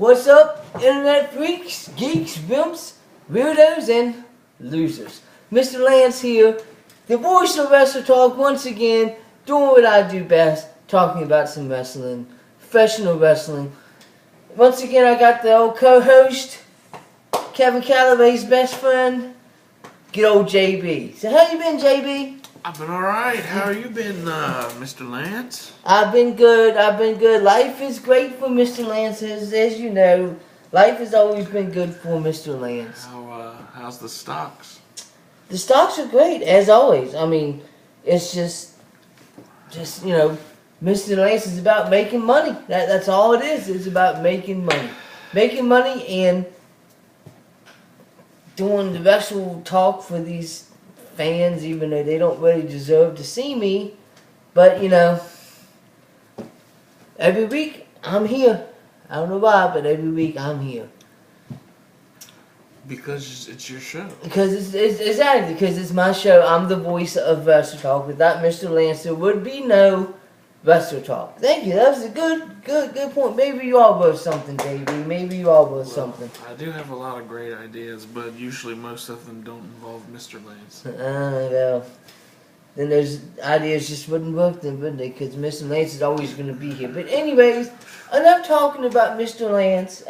What's up, internet freaks, geeks, wimps, weirdos, and losers? Mr. Lance here, the voice of Wrestletalk, once again, doing what I do best, talking about some wrestling, professional wrestling. Once again, I got the old co-host, Kevin Calloway's best friend, good old JB. So how you been, JB? I've been alright. How you been, Mr. Lance? I've been good. Life is great for Mr. Lance, as you know. Life has always been good for Mr. Lance. How's the stocks? The stocks are great, as always. I mean, it's just Mr. Lance is about making money. That's all it is. It's about making money. Making money and doing the wrestle talk for these fans, even though they don't really deserve to see me. But, every week I'm here. I don't know why, but every week I'm here. Because it's your show. Because it's my show. I'm the voice of Wrestletalk. Without Mr. Lance, there would be no Wrestletalk. Thank you. That was a good point. Maybe you are worth something, JB. Maybe you are worth something. I do have a lot of great ideas, but usually most of them don't involve Mr. Lance. Well, then those ideas just wouldn't work then, wouldn't they? Because Mr. Lance is always going to be here. But anyways, enough talking about Mr. Lance.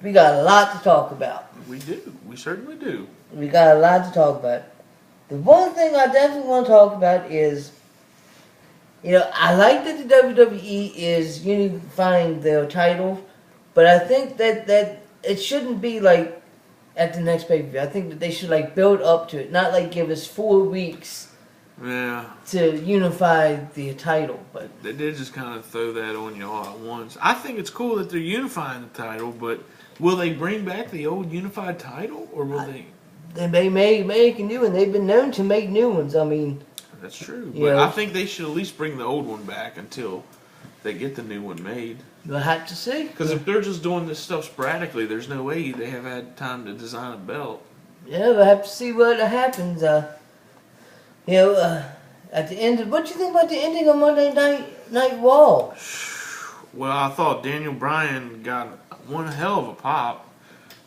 We got a lot to talk about. We do. We certainly do. We got a lot to talk about. The one thing I definitely want to talk about is, I like that the WWE is unifying their titles, but I think that it shouldn't be like at the next pay-per-view. I think that they should build up to it, not give us 4 weeks to unify the title. But they did just kind of throw that on you all at once. I think it's cool that they're unifying the title, but will they bring back the old unified title, or will they? They may make a new one. They've been known to make new ones. I mean, that's true. But I think they should at least bring the old one back until they get the new one made. We'll have to see. Because if they're just doing this stuff sporadically, there's no way they have had time to design a belt. Yeah, we'll have to see what happens. At the end of, what do you think about the ending of Monday Night Raw? Well, I thought Daniel Bryan got one hell of a pop.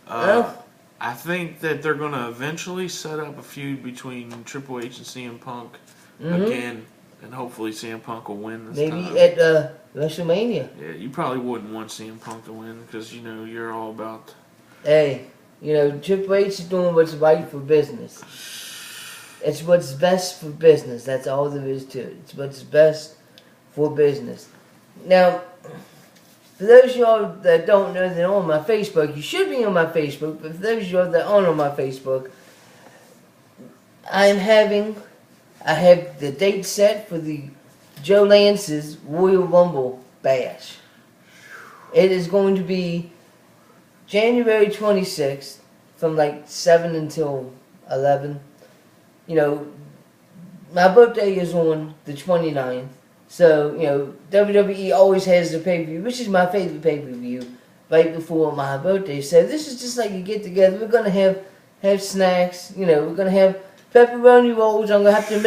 I think that they're going to eventually set up a feud between Triple H and CM Punk again, and hopefully CM Punk will win this time. Maybe at WrestleMania. Yeah, you probably wouldn't want CM Punk to win because, you're all about... Hey, Triple H is doing what's right for business. It's what's best for business. That's all there is to it. It's what's best for business. Now, for those of y'all that don't know that are on my Facebook, you should be on my Facebook, but for those of y'all that aren't on my Facebook, I have the date set for the Joe Lance's Royal Rumble Bash. It is going to be January 26th from 7 until 11. My birthday is on the 29th. So, WWE always has the pay-per-view, which is my favorite pay-per-view, right before my birthday. So this is just like a get-together. We're going to have snacks. We're going to have pepperoni rolls. I'm going to have to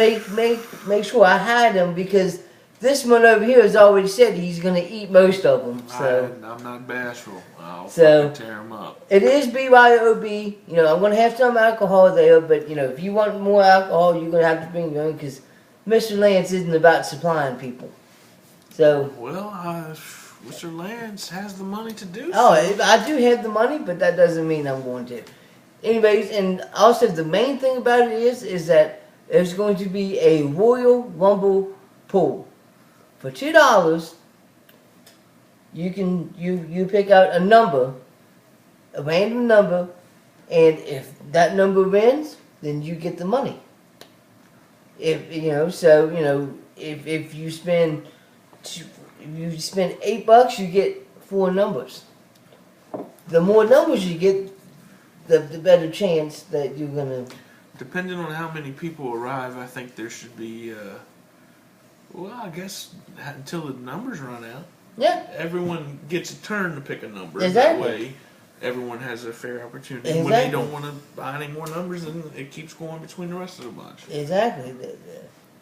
make sure I hide them because this one over here has already said he's going to eat most of them. So I'm not bashful. I'll fucking tear them up. It is BYOB. I'm going to have some alcohol there, but, if you want more alcohol, you're going to have to bring your own because Mr. Lance isn't about supplying people. So. Well, Mr. Lance has the money to do so. Oh, I do have the money, but that doesn't mean I'm going to. Anyways, and also the main thing about it is that there's going to be a Royal Rumble pool. For $2, you pick out a number, a random number, and if that number wins, then you get the money. If you spend $8, you get 4 numbers. The more numbers you get, the better chance that you're gonna. Depending on how many people arrive, I think there should be. I guess until the numbers run out. Yeah. Everyone gets a turn to pick a number. Exactly. That way, everyone has a fair opportunity. Exactly. When they don't want to buy any more numbers, then it keeps going between the rest of the bunch. Exactly.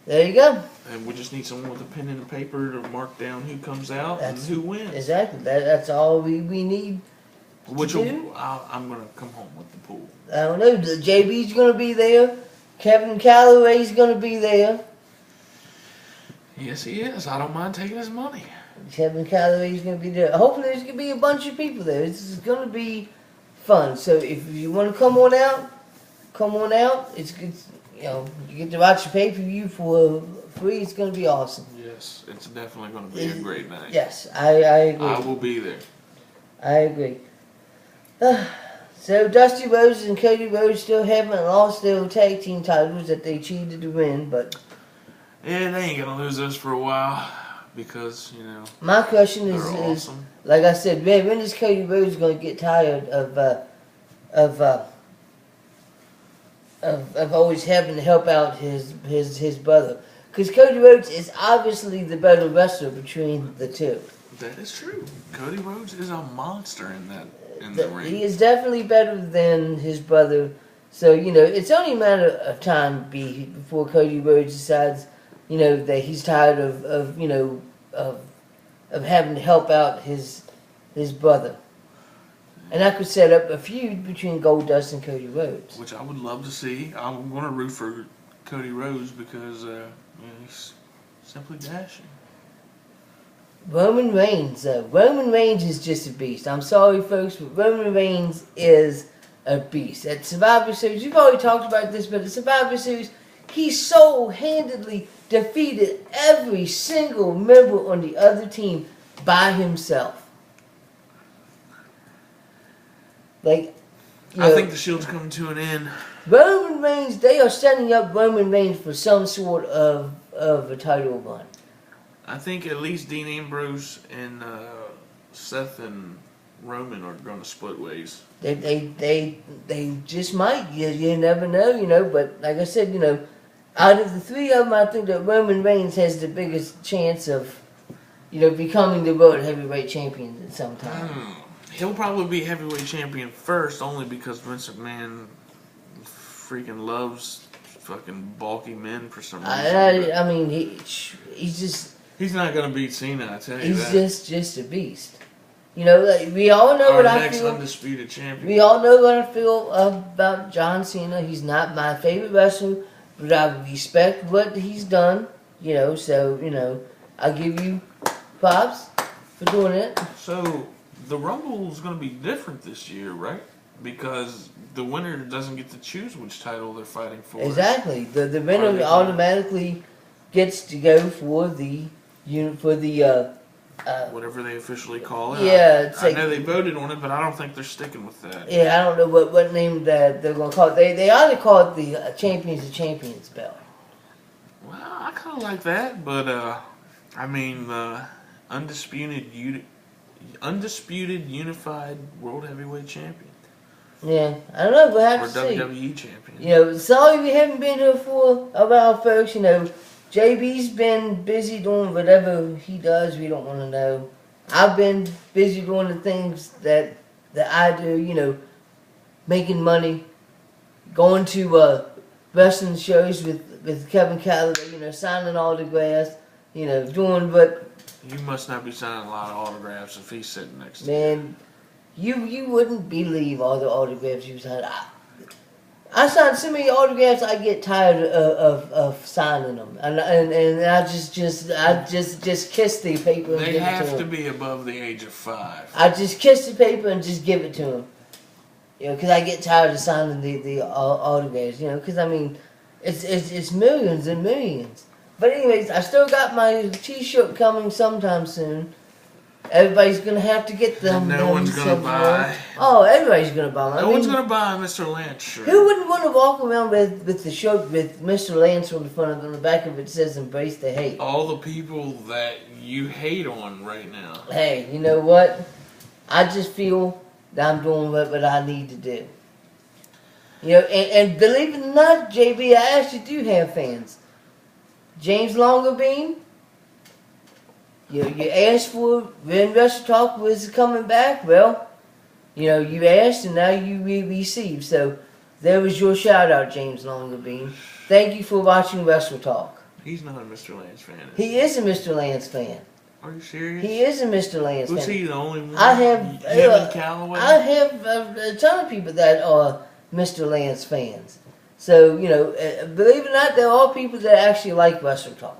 There you go. And we just need someone with a pen and a paper to mark down who comes out and That's who wins. Exactly. That's all we need. Which to do. I'm going to come home with the pool. I don't know. JB's going to be there. Kevin Calloway's going to be there. Yes, he is. I don't mind taking his money. Kevin Calloway's going to be there. Hopefully there's going to be a bunch of people there. This is going to be fun. So if you want to come on out, come on out. It's good. You know, you get to watch the pay-per-view for free. It's going to be awesome. Yes, it's definitely going to be a great night. Yes, I agree. I will be there. I agree. So Dusty Rhodes and Cody Rhodes still haven't lost their tag team titles that they cheated to win, but yeah, they ain't gonna lose those for a while because my question is, awesome. Like I said, man, when is Cody Rhodes gonna get tired of always having to help out his brother? Because Cody Rhodes is obviously the better wrestler between the two. That is true. Cody Rhodes is a monster in the ring. He is definitely better than his brother. So, it's only a matter of time before Cody Rhodes decides, that he's tired of having to help out his brother. And I could set up a feud between Goldust and Cody Rhodes. Which I would love to see. I'm going to root for Cody Rhodes because he's simply dashing. Roman Reigns, Roman Reigns is just a beast. I'm sorry, folks, but Roman Reigns is a beast. At Survivor Series, we've already talked about this, but at Survivor Series, he so-handedly defeated every single member on the other team by himself. I think the Shield's coming to an end. Roman Reigns, they are setting up Roman Reigns for some sort of a title run. I think at least Dean Ambrose and Seth and Roman are going to split ways. They just might. You never know, But like I said, out of the three of them, I think that Roman Reigns has the biggest chance of, becoming the World Heavyweight Champion at some time. He'll probably be heavyweight champion first, only because Vince McMahon freaking loves fucking bulky men for some reason. I mean, he's just. He's not going to beat Cena, I tell you that. He's just a beast. We all know what I feel. Our next undisputed champion. We all know what I feel about John Cena. He's not my favorite wrestler, but I respect what he's done. So, I give you props for doing it. So, the Rumble is going to be different this year, right? Because the winner doesn't get to choose which title they're fighting for. Exactly. The winner automatically gets to go for the whatever they officially call it. Yeah, I know they voted on it, but I don't think they're sticking with that. Yeah, I don't know what name that they're going to call it. They ought to call it the Champions of Champions belt. Well, I kind of like that, but I mean, undisputed unified World Heavyweight Champion. Yeah, I don't know. We'll have or to see. WWE Champion. Sorry we haven't been here for a while, folks. JB's been busy doing whatever he does. We don't want to know. I've been busy doing the things that I do. Making money, going to wrestling shows with Kevin Calloway. Signing autographs. Doing what. You must not be signing a lot of autographs if he's sitting next to you. Man, you wouldn't believe all the autographs you signed. I signed so many autographs, I get tired of signing them, and I just kiss the paper. And they give have it to to him. be above the age of 5. I just kiss the paper and just give it to him. Because I get tired of signing the autographs. Because I mean, it's millions and millions. But anyways, I still got my T-shirt coming sometime soon. Everybody's gonna have to get them. No one's gonna buy. Oh, everybody's gonna buy them. No one's gonna buy a Mr. Lance shirt. Who wouldn't want to walk around with the shirt with Mr. Lance on the front of it? On the back of it says "Embrace the Hate." All the people that you hate on right now. Hey, you know what? I just feel that I'm doing what I need to do. And believe it or not, JB, I actually do have fans. James Longerbeam. You asked for when Wrestletalk was coming back. Well, you asked and now you received. So there was your shout out, James Longerbeam. Thank you for watching Wrestletalk. He's not a Mr. Lance fan. He is a Mr. Lance fan. Are you serious? He is a Mr. Lance Was fan. he the only one? I have him and Calloway. I have a ton of people that are Mr. Lance fans. So believe it or not, there are people that actually like Wrestletalk.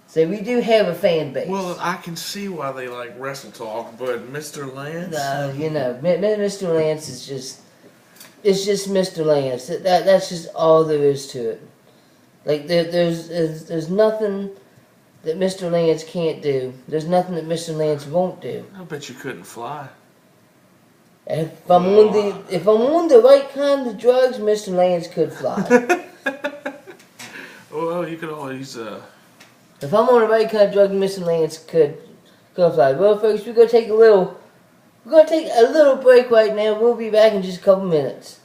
So we do have a fan base. Well, I can see why they like Wrestletalk, but Mr. Lance. No, Mr. Lance is just. It's just Mr. Lance. That's just all there is to it. Like there's nothing that Mr. Lance can't do. There's nothing that Mr. Lance won't do. I bet you couldn't fly. If I'm on the right kind of drugs, Mr. Lance could fly. Well, you could always. If I'm on the right kind of drug, Mr. Lance could fly. Well, folks, we're gonna take a little break right now. We'll be back in just a couple minutes.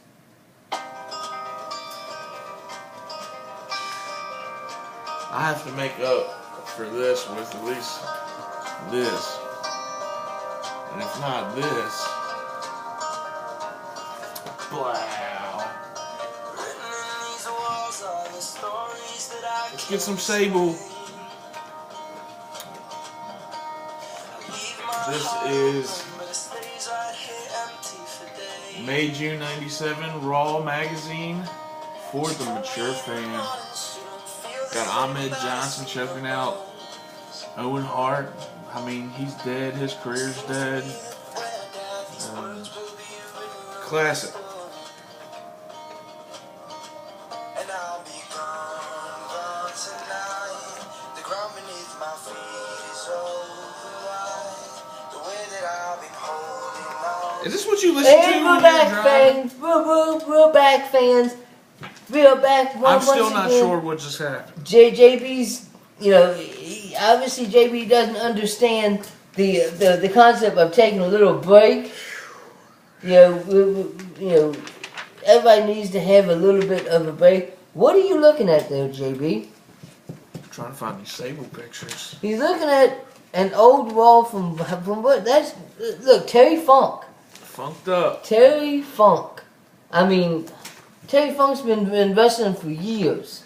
I have to make up for this with at least this. And if not this, wow. Let's get some Sable. This is May, June 97, Raw magazine for the mature fan. Got Ahmed Johnson choking out Owen Hart. I mean, he's dead. His career's dead. Classic. Is this what you listen to? And we're back, fans. We're back, fans. We're back. I'm still not sure what just happened. JB's, obviously JB doesn't understand the concept of taking a little break. Everybody needs to have a little bit of a break. What are you looking at there, JB? I'm trying to find these Sable pictures. He's looking at an old wall from what? Look, Terry Funk. Funked up. Terry Funk. I mean, Terry Funk's been wrestling for years.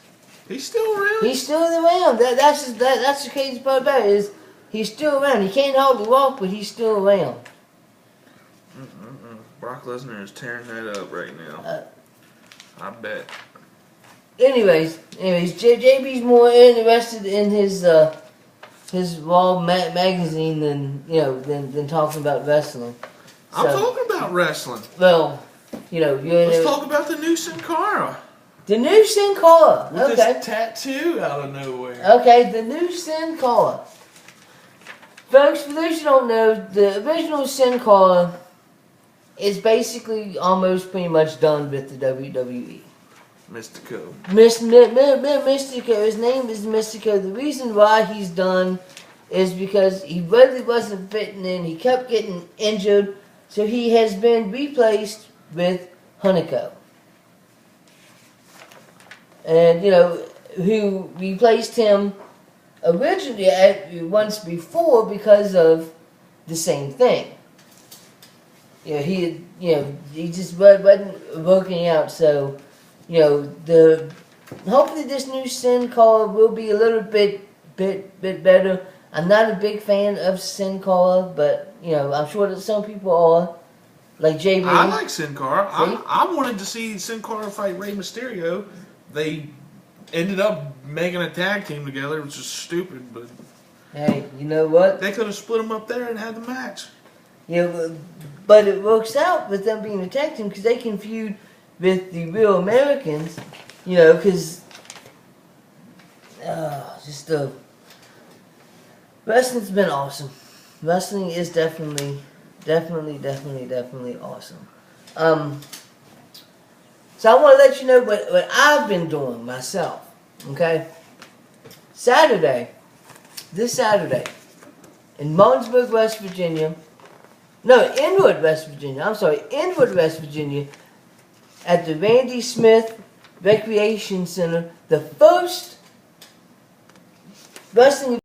He's still around. He's still around. That's the crazy part about it is he's still around. He can't hardly walk, but he's still around. Brock Lesnar is tearing that up right now. I bet. Anyways, JB's more interested in his Raw magazine than talking about wrestling. I'm talking about wrestling. Well, let's talk about the new Sin Cara. The new Sin Cara. With Okay. this tattoo out of nowhere. Okay, the new Sin Cara. Folks, for those who don't know, the original Sin Cara is basically almost pretty much done with the WWE. Mystico. Mystico. His name is Mystico. The reason why he's done is because he really wasn't fitting in. He kept getting injured. So he has been replaced with Hunico. And, who replaced him originally once before because of the same thing. He just wasn't working out. So, hopefully this new Sin Cara will be a little bit better. I'm not a big fan of Sin Cara, but I'm sure that some people are, like JB. I like Sin Cara. I wanted to see Sin Cara fight Rey Mysterio. They ended up making a tag team together, which is stupid, but hey, you know what? They could have split them up there and had the match. Yeah, but it works out with them being a tag team because they can feud with the Real Americans, because wrestling's been awesome. Wrestling is definitely awesome. So I want to let you know what I've been doing myself. Okay, this Saturday, in Martinsburg, West Virginia. No, Inwood, West Virginia. I'm sorry, Inwood, West Virginia, at the Randy Smith Recreation Center, the first wrestling